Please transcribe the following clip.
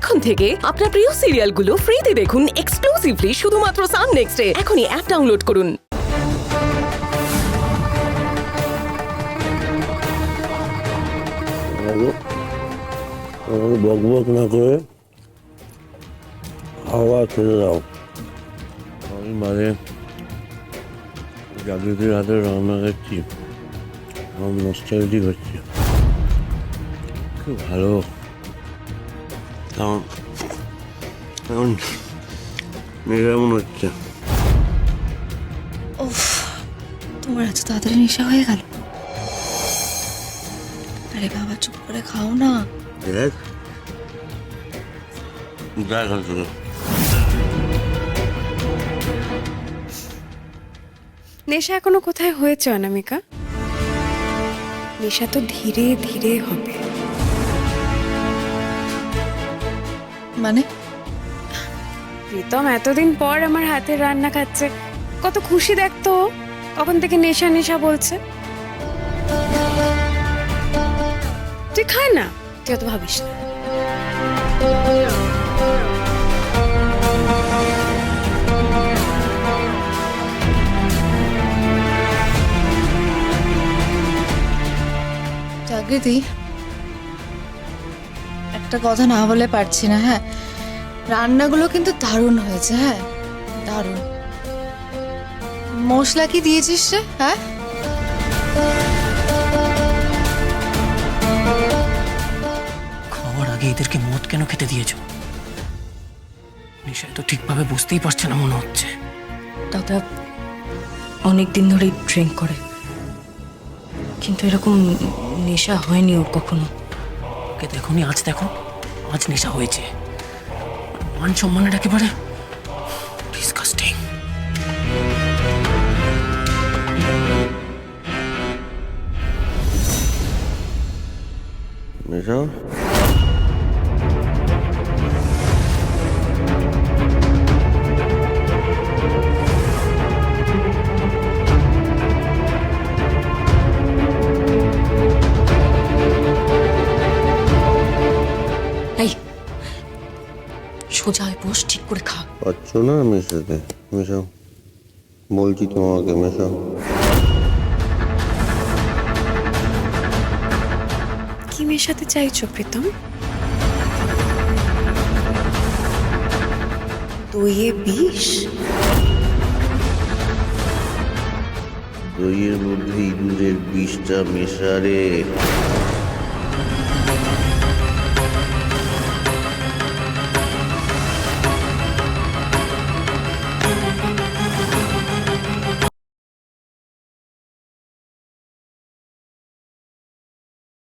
এখন থেকে আপনার প্রিয় সিরিয়ালগুলো ফ্রিতে দেখুন এক্সক্লুসিভলি শুধুমাত্র সান নেক্সটে। এখনই অ্যাপ ডাউনলোড করুন। বক বক না করে হাওয়া ছেড়ে দাও। আমি মানে জাগৃতির হাতে রান্না খাচ্ছি, আমার নস্টালজিক হচ্ছে। খুব ভালো। এখন এখন কেমন হচ্ছে? উফ, তোমার এত তাড়াতাড়ি নেশা হয়ে গেল? আরে বাবা, চুপ করে খাও না। দেখ দেখ আসলে নেশা এখনো কোথায় হয়েছে অনামিকা? নেশা তো ধীরে ধীরে হবে। মানে প্রীতম এতদিন পর আমার হাতের রান্না খাচ্ছে, কত খুশি দেখতো। কখন থেকে নেশা নেশা বলছে। তুই খায় না, তুই অত ভাবিস না। জাগৃতি, একটা কথা না বলে পারছি না। হ্যাঁ, রান্নাগুলো কিন্তু দারুণ হয়েছে। হ্যাঁ, দারুণ। মশলা কি দিয়েছিস রে? হ্যাঁ, খাওয়ার আগে এদেরকে মদ কেন খেতে দিয়েছো? নিশায় তো ঠিকভাবে বুঝতেই পারছে না মনে হচ্ছে। দাদা অনেক দিন ধরেই ড্রিঙ্ক করে, কিন্তু এরকম নেশা হয়নি ওর কখনো। ওকে দেখোনি, আজ দেখো, আজ নেশা হয়েছে। মান সম্মানের একেবারে ডিসকাস্টিং। নেশা এই সোজা হয়ে বস, ঠিক করে খা। পাচ্ছ না মেশাতে? মেশাও, বলছি তোমাকে মেশাও। কি মেশাতে চাইছো প্রীতম? দইয়ে বিষ? দইয়ের মধ্যে ইঁদুরের বিষটা মেশারে।